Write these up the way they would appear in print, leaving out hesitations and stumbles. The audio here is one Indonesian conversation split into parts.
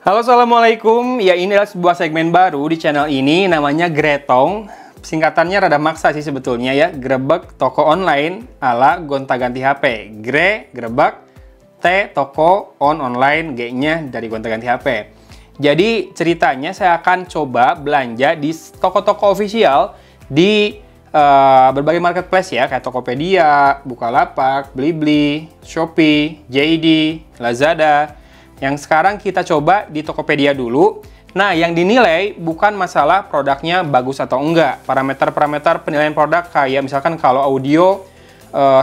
Halo, assalamualaikum. Ya, ini adalah sebuah segmen baru di channel ini, namanya Gretong. Singkatannya rada maksa sih sebetulnya ya. Grebek toko online ala gonta-ganti HP. Grebek, T toko, online, G-nya dari gonta-ganti HP. Jadi ceritanya saya akan coba belanja di toko-toko official di berbagai marketplace ya, kayak Tokopedia, Bukalapak, Blibli, Shopee, JD, Lazada. Yang sekarang kita coba di Tokopedia dulu. Nah, yang dinilai bukan masalah produknya bagus atau enggak. Parameter-parameter penilaian produk kayak misalkan kalau audio,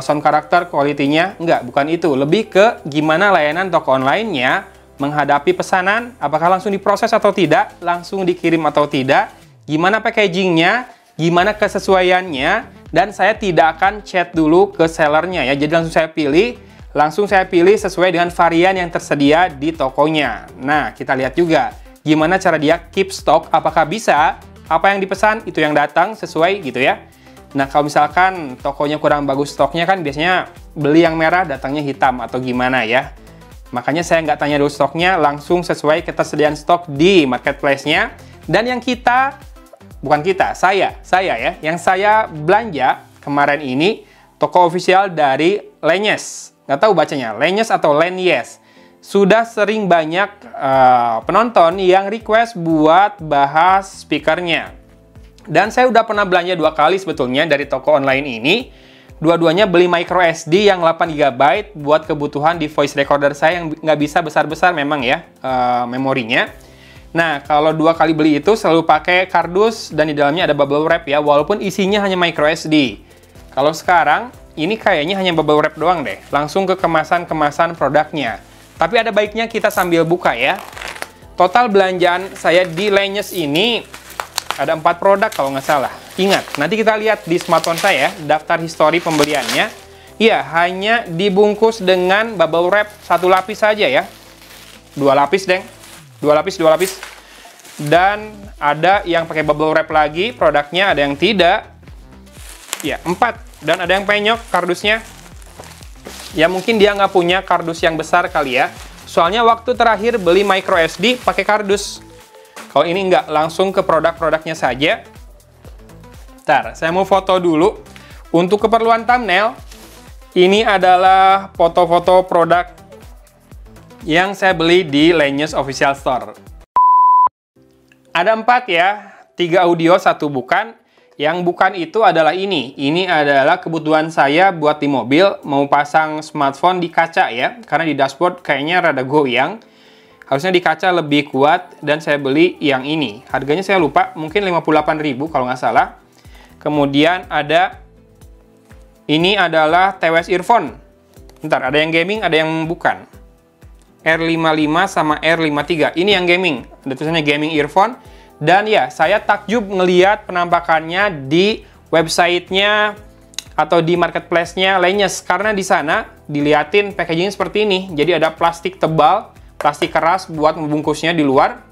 sound karakter, quality-nya, enggak, bukan itu. Lebih ke gimana layanan toko online-nya menghadapi pesanan, apakah langsung diproses atau tidak, langsung dikirim atau tidak, gimana packaging-nya, gimana kesesuaiannya, dan saya tidak akan chat dulu ke sellernya ya. Jadi langsung saya pilih sesuai dengan varian yang tersedia di tokonya. Nah, kita lihat juga gimana cara dia keep stock, apakah bisa apa yang dipesan itu yang datang sesuai gitu ya. Nah, kalau misalkan tokonya kurang bagus stoknya kan biasanya beli yang merah datangnya hitam atau gimana ya. Makanya saya nggak tanya dulu stoknya, langsung sesuai ketersediaan stok di marketplace-nya. Dan yang saya ya, yang saya belanja kemarin ini toko official dari Lenyes. Nggak tahu bacanya, Lenyes atau Lenyes. Sudah sering banyak penonton yang request buat bahas speakernya. Dan saya udah pernah belanja 2 kali sebetulnya dari toko online ini. Dua-duanya beli micro SD yang 8 GB buat kebutuhan di voice recorder saya yang nggak bisa besar-besar memang ya memorinya. Nah, kalau 2 kali beli itu selalu pakai kardus dan di dalamnya ada bubble wrap ya, walaupun isinya hanya micro SD. Kalau sekarang, ini kayaknya hanya bubble wrap doang deh. Langsung ke kemasan-kemasan produknya. Tapi ada baiknya kita sambil buka ya. Total belanjaan saya di Lenyes ini ada 4 produk kalau nggak salah. Ingat, nanti kita lihat di smartphone saya, daftar histori pembeliannya. Iya, hanya dibungkus dengan bubble wrap 1 lapis saja ya. 2 lapis, deng. 2 lapis. Dan ada yang pakai bubble wrap lagi, produknya ada yang tidak. Ya, 4. Dan ada yang penyok kardusnya. Ya mungkin dia nggak punya kardus yang besar kali ya. Soalnya waktu terakhir beli micro SD pakai kardus. Kalau ini nggak, langsung ke produk-produknya saja. Bentar, saya mau foto dulu. Untuk keperluan thumbnail, ini adalah foto-foto produk yang saya beli di Lenyes Official Store. Ada 4 ya, 3 audio, 1 bukan. Yang bukan itu adalah ini. Ini adalah kebutuhan saya buat di mobil, mau pasang smartphone di kaca ya. Karena di dashboard kayaknya rada goyang. Harusnya di kaca lebih kuat dan saya beli yang ini. Harganya saya lupa, mungkin 58.000 kalau nggak salah. Kemudian ada, ini adalah TWS earphone. Bentar, ada yang gaming, ada yang bukan. R55 sama R53. Ini yang gaming. Ada tulisannya gaming earphone. Dan ya, saya takjub ngeliat penampakannya di websitenya atau di marketplace-nya Lenyes. Karena di sana diliatin packaging seperti ini. Jadi ada plastik tebal, plastik keras buat membungkusnya di luar.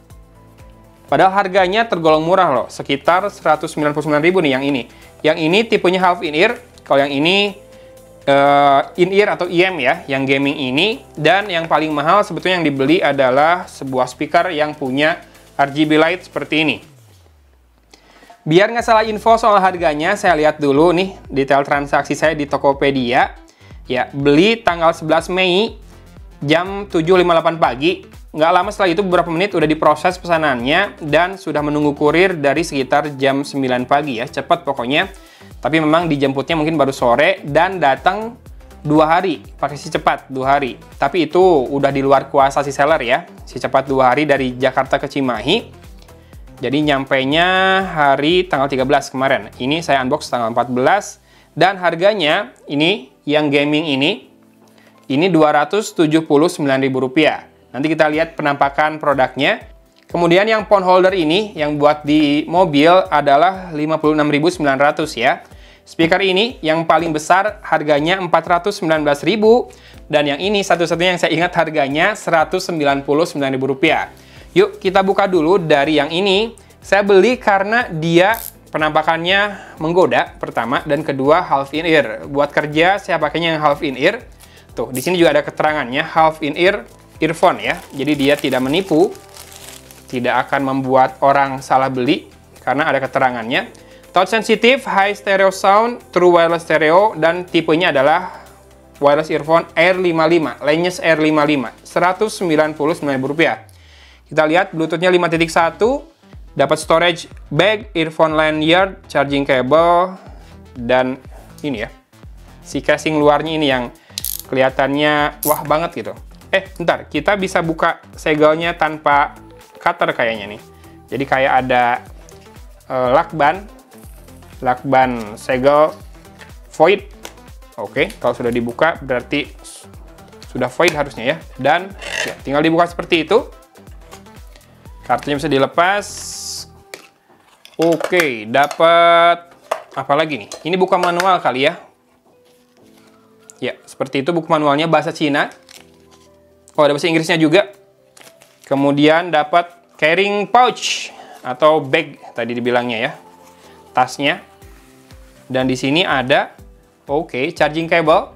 Padahal harganya tergolong murah loh, sekitar 199.000 nih yang ini. Yang ini tipenya half in-ear, kalau yang ini in-ear atau IM ya, yang gaming ini. Dan yang paling mahal sebetulnya yang dibeli adalah sebuah speaker yang punya RGB light seperti ini. Biar nggak salah info soal harganya, saya lihat dulu nih detail transaksi saya di Tokopedia. Ya, beli tanggal 11 Mei jam 7.58 pagi. Nggak lama setelah itu, beberapa menit udah diproses pesanannya dan sudah menunggu kurir dari sekitar jam 9 pagi ya. Cepat pokoknya. Tapi memang dijemputnya mungkin baru sore dan datang 2 hari, pakai si cepat 2 hari. Tapi itu udah di luar kuasa si seller ya. Si cepat 2 hari dari Jakarta ke Cimahi. Jadi nyampainya hari tanggal 13 kemarin. Ini saya unbox tanggal 14. Dan harganya ini, yang gaming ini Rp279.000. Nanti kita lihat penampakan produknya. Kemudian yang phone holder ini, yang buat di mobil adalah Rp56.900 ya. Speaker ini yang paling besar harganya Rp419.000 dan yang ini satu-satunya yang saya ingat harganya Rp199.000. Yuk kita buka dulu dari yang ini. Saya beli karena dia penampakannya menggoda pertama dan kedua half in ear. Buat kerja saya pakainya yang half in ear. Tuh, di sini juga ada keterangannya half in ear earphone ya. Jadi dia tidak menipu. tidak akan membuat orang salah beli karena ada keterangannya. Touch sensitive, high stereo sound, true wireless stereo, dan tipenya adalah wireless earphone Air 55, Langes Air 55, Rp199.000. Kita lihat Bluetooth-nya 5.1, dapat storage bag, earphone lanyard, charging cable, dan ini ya, si casing luarnya ini yang kelihatannya wah banget gitu. Bentar, kita bisa buka segelnya tanpa cutter kayaknya nih. Jadi kayak ada lakban segel void. Oke, kalau sudah dibuka berarti sudah void harusnya ya. Dan ya, tinggal dibuka seperti itu. Kartunya bisa dilepas. Oke, dapat apa lagi nih? Ini buku manual kali ya. Ya, seperti itu buku manualnya bahasa Cina. Oh, ada bahasa Inggrisnya juga. Kemudian dapat carrying pouch atau bag tadi dibilangnya ya. Tasnya. Dan di sini ada charging cable,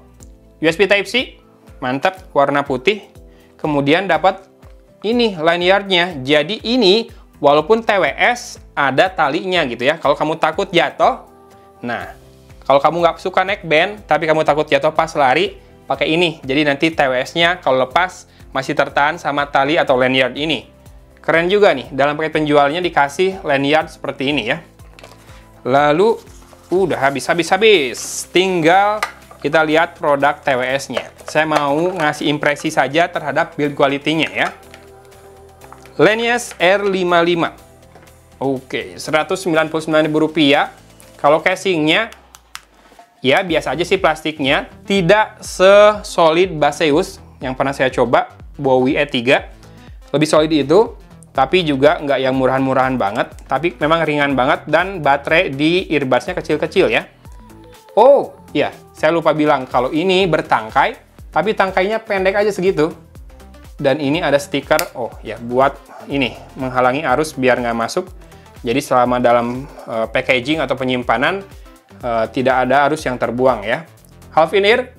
USB Type-C. Mantap, warna putih. Kemudian dapat ini lanyardnya. Jadi ini walaupun TWS ada talinya gitu ya. Kalau kamu takut jatuh, nah kalau kamu nggak suka neckband tapi kamu takut jatuh pas lari, pakai ini. Jadi nanti TWS-nya kalau lepas masih tertahan sama tali atau lanyard ini. Keren juga nih, dalam paket penjualnya dikasih lanyard seperti ini ya. Lalu udah habis. Tinggal kita lihat produk TWS-nya. Saya mau ngasih impresi saja terhadap build quality-nya ya. Langes Air 55. Oke, Rp199.000. Kalau casingnya, ya biasa aja sih plastiknya. Tidak sesolid Baseus yang pernah saya coba, Bowie E3. Lebih solid itu, tapi juga nggak yang murahan-murahan banget. Tapi memang ringan banget dan baterai di earbuds-nya kecil-kecil ya. Oh, ya, saya lupa bilang kalau ini bertangkai, tapi tangkainya pendek aja segitu. Dan ini ada stiker, buat ini, menghalangi arus biar nggak masuk. Jadi selama dalam packaging atau penyimpanan, tidak ada arus yang terbuang ya. Half in ear,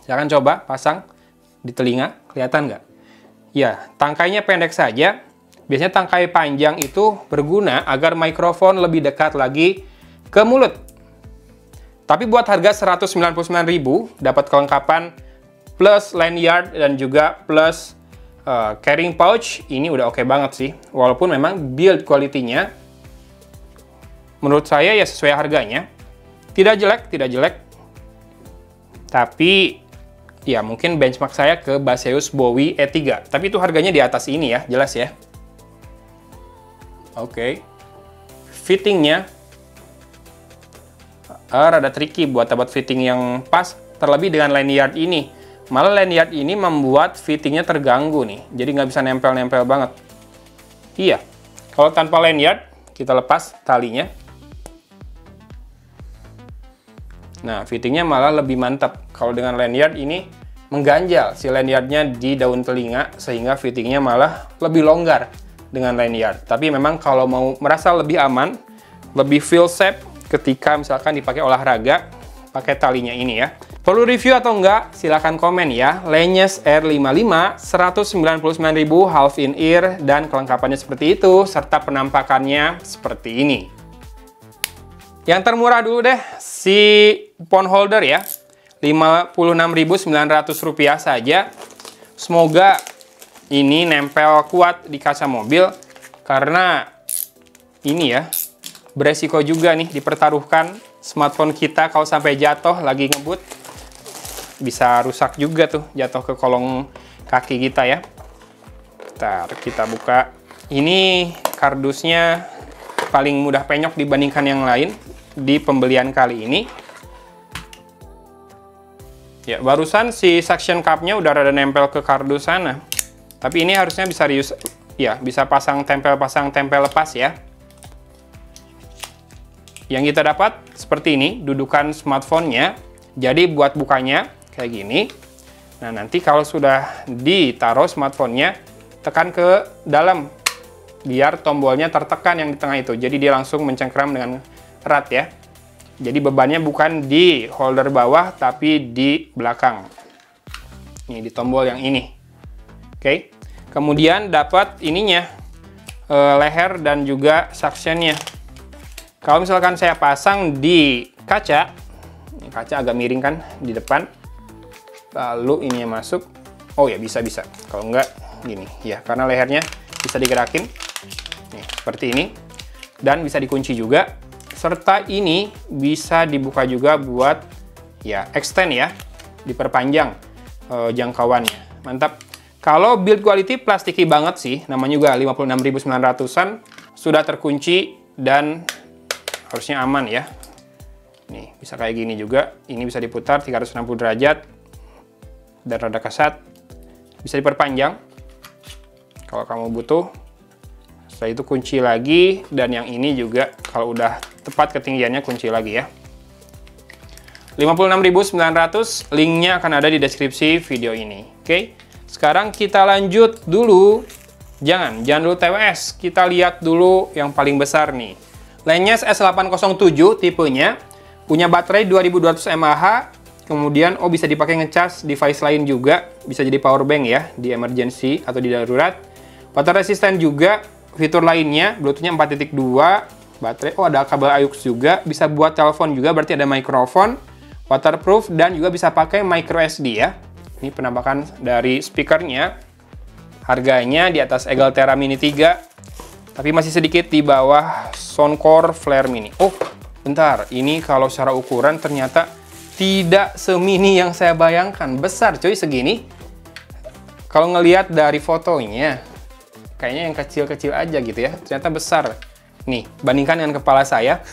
silahkan coba pasang di telinga, kelihatan nggak? Ya, tangkainya pendek saja. Biasanya tangkai panjang itu berguna agar mikrofon lebih dekat lagi ke mulut. Tapi buat harga Rp199.000, dapat kelengkapan plus lanyard dan juga plus carrying pouch, ini udah oke banget sih. Walaupun memang build quality-nya menurut saya ya sesuai harganya. Tidak jelek. Tapi ya mungkin benchmark saya ke Baseus Bowie E3. Tapi itu harganya di atas ini ya, jelas ya. Oke. Fittingnya rada tricky buat dapat fitting yang pas, terlebih dengan lanyard ini. Malah lanyard ini membuat fittingnya terganggu nih, jadi nggak bisa nempel-nempel banget. Iya, kalau tanpa lanyard, kita lepas talinya. Nah, fittingnya malah lebih mantap. Kalau dengan lanyard ini mengganjal si lanyardnya di daun telinga, sehingga fittingnya malah lebih longgar dengan lanyard. Tapi memang kalau mau merasa lebih aman, lebih feel safe ketika misalkan dipakai olahraga, pakai talinya ini ya. Perlu review atau enggak? Silahkan komen ya. Langes Air 55, Rp199.000, half in ear, dan kelengkapannya seperti itu, serta penampakannya seperti ini. Yang termurah dulu deh, si phone holder ya. Rp56.900 saja. Semoga ini nempel kuat di kaca mobil, karena ini ya, beresiko juga nih dipertaruhkan smartphone kita kalau sampai jatuh lagi ngebut. Bisa rusak juga tuh, jatuh ke kolong kaki kita ya. Ntar kita buka. Ini kardusnya paling mudah penyok dibandingkan yang lain di pembelian kali ini. Ya, barusan si suction cup-nya udah rada nempel ke kardus sana. Tapi ini harusnya bisa bisa pasang tempel lepas ya. Yang kita dapat seperti ini, dudukan smartphone-nya. Jadi buat bukanya kayak gini. Nah, nanti kalau sudah ditaruh smartphone-nya, tekan ke dalam biar tombolnya tertekan yang di tengah itu. Jadi dia langsung mencengkram dengan erat ya. Jadi bebannya bukan di holder bawah, tapi di belakang. Ini di tombol yang ini. Oke. Kemudian dapat ininya, leher dan juga suctionnya. Kalau misalkan saya pasang di kaca, ini kaca agak miring kan di depan, lalu ininya masuk, oh ya bisa. Kalau enggak gini ya, karena lehernya bisa digerakin, nih seperti ini, dan bisa dikunci juga. Serta ini bisa dibuka juga buat ya extend ya, diperpanjang jangkauannya. Mantap. Kalau build quality plastiki banget sih, namanya juga 56.900-an, sudah terkunci dan harusnya aman ya. Nih, bisa kayak gini juga. Ini bisa diputar 360 derajat dan rada kasat. Bisa diperpanjang kalau kamu butuh. Setelah itu kunci lagi, dan yang ini juga kalau udah tepat ketinggiannya kunci lagi ya. 56.900, linknya akan ada di deskripsi video ini. Oke, sekarang kita lanjut dulu. Jangan dulu TWS, kita lihat dulu yang paling besar nih. Lenyes S807 tipenya, punya baterai 2200 mAh, kemudian bisa dipakai ngecas device lain juga, bisa jadi power bank ya, di emergency atau di darurat. Water resistant juga, fitur lainnya, Bluetooth-nya 4.2, baterai, ada kabel AUX juga, bisa buat telepon juga, berarti ada mikrofon, waterproof, dan juga bisa pakai micro SD ya. Ini penampakan dari speakernya, harganya di atas Eagle Terra Mini 3, tapi masih sedikit di bawah Soundcore Flare Mini. Oh, bentar. Ini kalau secara ukuran ternyata tidak semini yang saya bayangkan. Besar cuy, segini. Kalau ngelihat dari fotonya, kayaknya yang kecil-kecil aja gitu ya. Ternyata besar. Nih, bandingkan dengan kepala saya.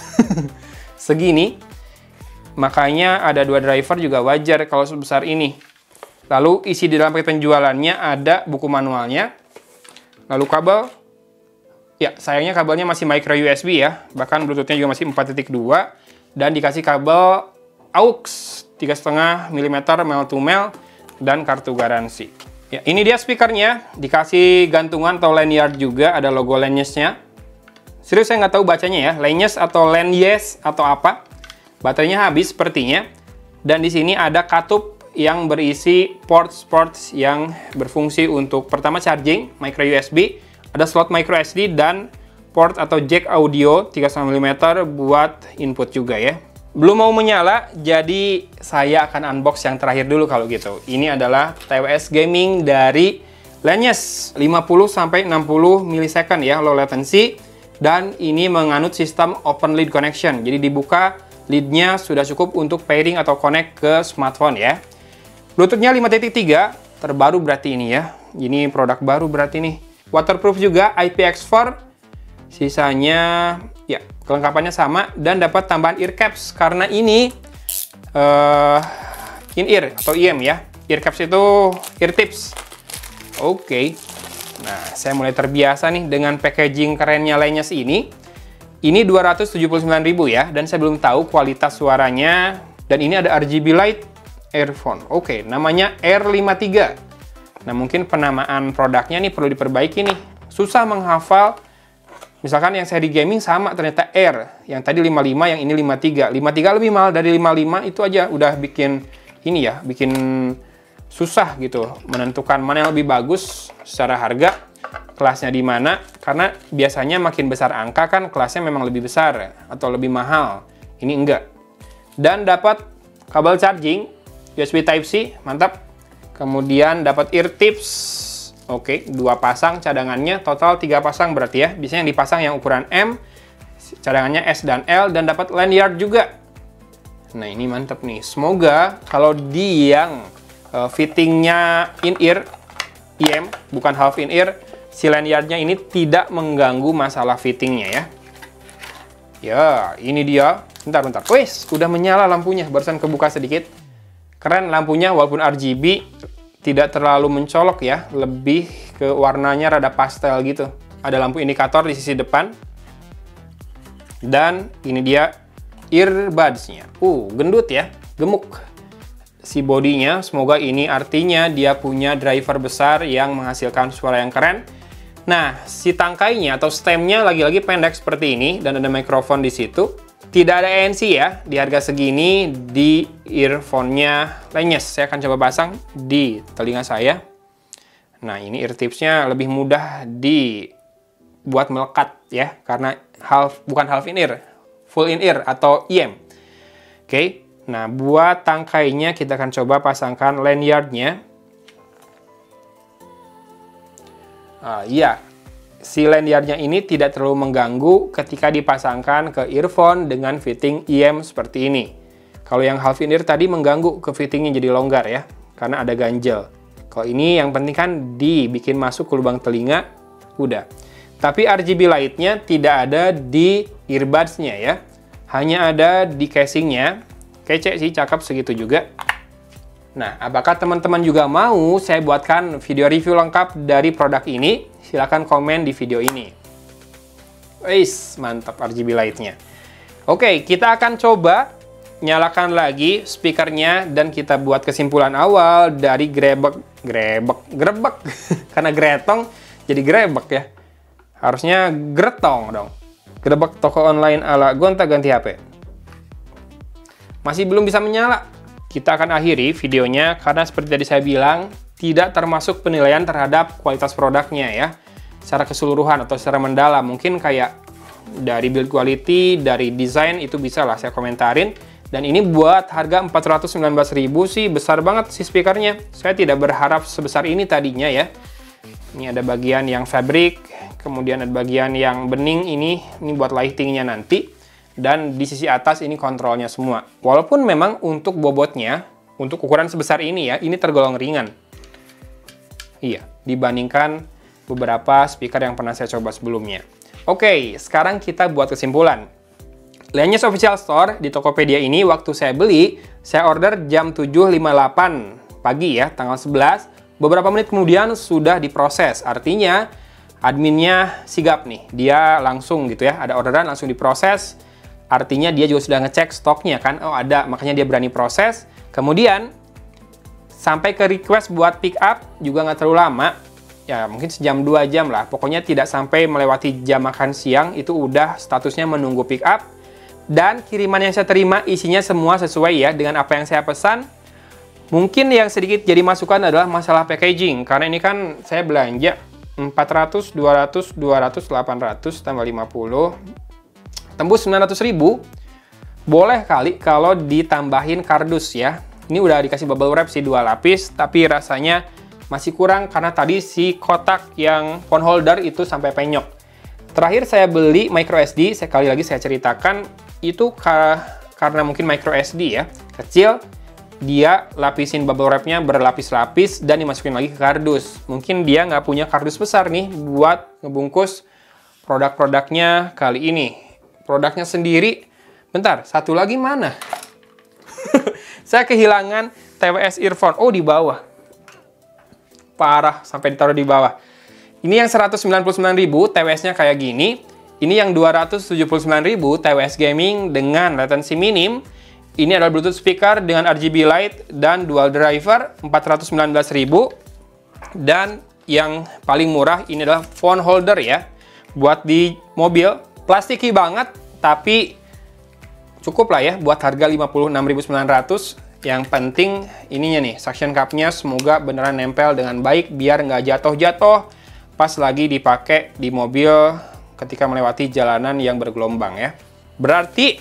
Segini. Makanya ada 2 driver juga wajar kalau sebesar ini. Lalu isi di dalam paket penjualannya ada buku manualnya. Lalu kabel. Ya, sayangnya kabelnya masih micro USB ya, bahkan Bluetooth-nya juga masih 4.2, dan dikasih kabel AUX 3,5 mm male to male, dan kartu garansi. Ya, ini dia speakernya, dikasih gantungan atau lanyard juga, ada logo Lenyes-nya. Serius saya nggak tahu bacanya ya, Lenyes atau Lenyes atau apa. Baterainya habis sepertinya, dan di sini ada katup yang berisi ports yang berfungsi untuk pertama charging, micro USB, ada slot micro SD dan port atau jack audio 3,5 mm buat input juga ya. Belum mau menyala, jadi saya akan unbox yang terakhir dulu kalau gitu. Ini adalah TWS Gaming dari Lenyes, 50-60 millisecond ya low latency, dan ini menganut sistem open lead connection. Jadi dibuka leadnya sudah cukup untuk pairing atau connect ke smartphone ya. Bluetooth-nya 5.3, terbaru berarti ini ya. Ini produk baru berarti nih. Waterproof juga, IPX4, sisanya ya kelengkapannya sama, dan dapat tambahan ear caps karena ini in-ear atau IM ya. Ear caps itu ear tips. Oke. Nah, saya mulai terbiasa nih dengan packaging kerennya Lenyes ini. Ini 279.000 ya, dan saya belum tahu kualitas suaranya, dan ini ada RGB light earphone. Oke, namanya R53. Nah, mungkin penamaan produknya nih perlu diperbaiki nih. Susah menghafal. Misalkan yang seri gaming sama ternyata R. Yang tadi 55, yang ini 53. 53 lebih mahal dari 55, itu aja udah bikin ini ya, bikin susah gitu menentukan mana yang lebih bagus secara harga, kelasnya di mana. Karena biasanya makin besar angka kan kelasnya memang lebih besar atau lebih mahal. Ini enggak. Dan dapat kabel charging USB Type-C, mantap. Kemudian dapat ear tips. Oke, 2 pasang cadangannya, total 3 pasang berarti ya. Biasanya yang dipasang yang ukuran M, cadangannya S dan L, dan dapat lanyard juga. Nah, ini mantap nih. Semoga kalau di yang fittingnya in-ear, IM, bukan half in-ear, si lanyardnya ini tidak mengganggu masalah fittingnya ya. Ya, ini dia. Bentar. Wih, udah menyala lampunya, barusan kebuka sedikit. Keren lampunya, walaupun RGB, tidak terlalu mencolok ya, lebih ke warnanya rada pastel gitu. Ada lampu indikator di sisi depan. Dan ini dia earbuds-nya. Gendut ya, gemuk si bodinya. Semoga ini artinya dia punya driver besar yang menghasilkan suara yang keren. Nah, si tangkainya atau stemnya lagi-lagi pendek seperti ini, dan ada mikrofon di situ. Tidak ada ANC ya, di harga segini di earphone-nya Lenyes. Saya akan coba pasang di telinga saya. Nah, ini ear tips-nya lebih mudah buat melekat ya, karena bukan half in ear, full in ear atau IM. Oke, nah buat tangkainya kita akan coba pasangkan lanyardnya. Iya, si lanyardnya ini tidak terlalu mengganggu ketika dipasangkan ke earphone dengan fitting IM seperti ini. Kalau yang half in ear tadi mengganggu ke fittingnya jadi longgar ya, karena ada ganjel. Kalau ini yang penting kan dibikin masuk ke lubang telinga, udah. Tapi RGB light-nya tidak ada di earbuds-nya ya. Hanya ada di casing-nya. Kece sih, cakep segitu juga. Nah, apakah teman-teman juga mau saya buatkan video review lengkap dari produk ini? Silahkan komen di video ini. Wis, mantap RGB light-nya. Oke, kita akan coba nyalakan lagi speakernya dan kita buat kesimpulan awal dari grebek. Karena gretong jadi grebek ya. Harusnya gretong dong. Grebek toko online ala gonta-ganti HP. Masih belum bisa menyala. Kita akan akhiri videonya karena seperti tadi saya bilang, tidak termasuk penilaian terhadap kualitas produknya ya. Secara keseluruhan atau secara mendalam. Mungkin kayak dari build quality, dari desain itu bisa lah saya komentarin. Dan ini buat harga 419.000 sih besar banget sih speakernya. Saya tidak berharap sebesar ini tadinya ya. Ini ada bagian yang fabric, kemudian ada bagian yang bening ini buat lightingnya nanti. Dan di sisi atas ini kontrolnya semua. Walaupun memang untuk bobotnya, untuk ukuran sebesar ini ya, ini tergolong ringan. Iya, dibandingkan beberapa speaker yang pernah saya coba sebelumnya. Oke, sekarang kita buat kesimpulan. Lanyes Official Store di Tokopedia ini waktu saya beli, saya order jam 7.58 pagi ya, tanggal 11. Beberapa menit kemudian sudah diproses. Artinya adminnya sigap nih. Dia langsung gitu ya, ada orderan langsung diproses. Artinya dia juga sudah ngecek stoknya kan. Oh ada, makanya dia berani proses. Kemudian sampai ke request buat pick up juga nggak terlalu lama. Ya mungkin sejam 2 jam lah. Pokoknya tidak sampai melewati jam makan siang. Itu udah statusnya menunggu pick up. Dan kiriman yang saya terima isinya semua sesuai ya dengan apa yang saya pesan. Mungkin yang sedikit jadi masukan adalah masalah packaging. Karena ini kan saya belanja 400, 200, 200, 800, tambah 50. Tembus 900.000. Boleh kali kalau ditambahin kardus ya. Ini udah dikasih bubble wrap sih 2 lapis. Tapi rasanya masih kurang karena tadi si kotak yang phone holder itu sampai penyok. Terakhir saya beli micro SD. Sekali lagi saya ceritakan. Itu karena mungkin micro SD ya. Kecil. Dia lapisin bubble wrap-nya berlapis-lapis dan dimasukin lagi ke kardus. Mungkin dia nggak punya kardus besar nih buat ngebungkus produk-produknya kali ini. Produknya sendiri, bentar, satu lagi mana? Saya kehilangan TWS earphone. Oh, di bawah. Parah, sampai ditaruh di bawah. Ini yang 199.000, TWS-nya kayak gini. Ini yang 279.000, TWS gaming dengan latency minim. Ini adalah Bluetooth speaker dengan RGB light dan dual driver, 419.000. Dan yang paling murah ini adalah phone holder ya. Buat di mobil. Plastiki banget, tapi cukup lah ya buat harga 56.900. Yang penting ininya nih, suction cup-nya semoga beneran nempel dengan baik biar nggak jatuh-jatuh pas lagi dipakai di mobil ketika melewati jalanan yang bergelombang ya. Berarti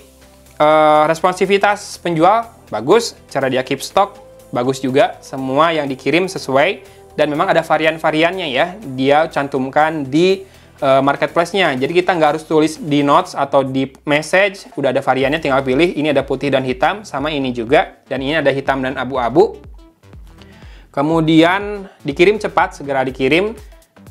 responsivitas penjual bagus, cara dia keep stock bagus juga, semua yang dikirim sesuai dan memang ada varian-variannya ya. Dia cantumkan di marketplace-nya. Jadi kita nggak harus tulis di notes atau di message, udah ada variannya tinggal pilih. Ini ada putih dan hitam, sama ini juga. Dan ini ada hitam dan abu-abu. Kemudian dikirim cepat, segera dikirim.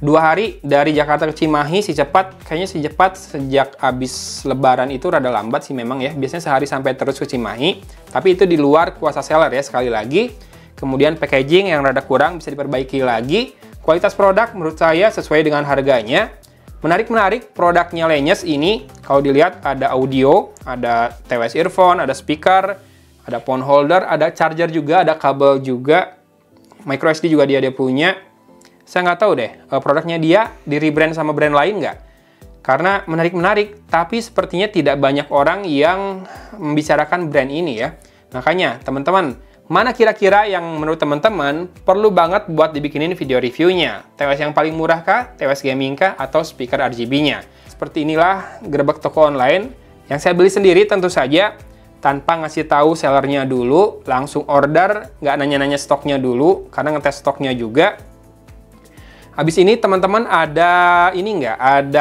2 hari dari Jakarta ke Cimahi, si cepat. Kayaknya si cepat sejak habis lebaran itu rada lambat sih memang ya. Biasanya sehari sampai terus ke Cimahi. Tapi itu di luar kuasa seller ya sekali lagi. Kemudian packaging yang rada kurang bisa diperbaiki lagi. Kualitas produk menurut saya sesuai dengan harganya. Menarik produknya Lanyes ini, kalau dilihat ada audio, ada TWS earphone, ada speaker, ada phone holder, ada charger juga, ada kabel juga, micro SD juga dia punya. Saya nggak tahu deh, produknya dia di rebrand sama brand lain nggak? Karena menarik, tapi sepertinya tidak banyak orang yang membicarakan brand ini ya. Makanya teman-teman, mana kira-kira yang menurut teman-teman perlu banget buat dibikinin video reviewnya. TWS yang paling murah kah, TWS gaming kah, atau speaker RGB-nya. Seperti inilah gerbek toko online yang saya beli sendiri tentu saja, tanpa ngasih tahu sellernya dulu, langsung order, nggak nanya-nanya stoknya dulu, karena ngetes stoknya juga. Habis ini teman-teman ada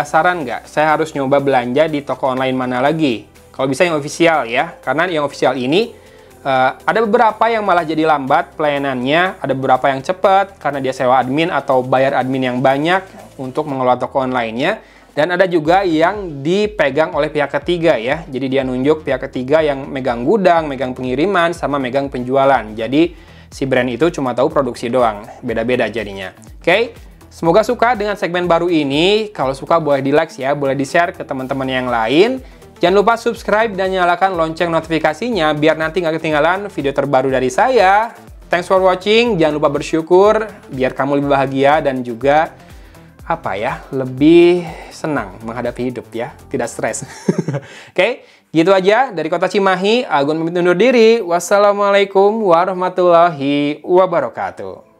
saran nggak? Saya harus nyoba belanja di toko online mana lagi? Kalau bisa yang official ya, karena yang official ini ada beberapa yang malah jadi lambat pelayanannya, ada beberapa yang cepat karena dia sewa admin atau bayar admin yang banyak untuk mengelola toko online-nya. Dan ada juga yang dipegang oleh pihak ketiga ya. Jadi dia nunjuk pihak ketiga yang megang gudang, megang pengiriman, sama megang penjualan. Jadi si brand itu cuma tahu produksi doang. Beda-beda jadinya. Oke? Semoga suka dengan segmen baru ini. Kalau suka boleh di-like ya, boleh di-share ke teman-teman yang lain. Jangan lupa subscribe dan nyalakan lonceng notifikasinya biar nanti nggak ketinggalan video terbaru dari saya. Thanks for watching. Jangan lupa bersyukur biar kamu lebih bahagia dan juga lebih senang menghadapi hidup ya, tidak stres. Oke, gitu aja dari Kota Cimahi. Agun pamit undur diri. Wassalamualaikum warahmatullahi wabarakatuh.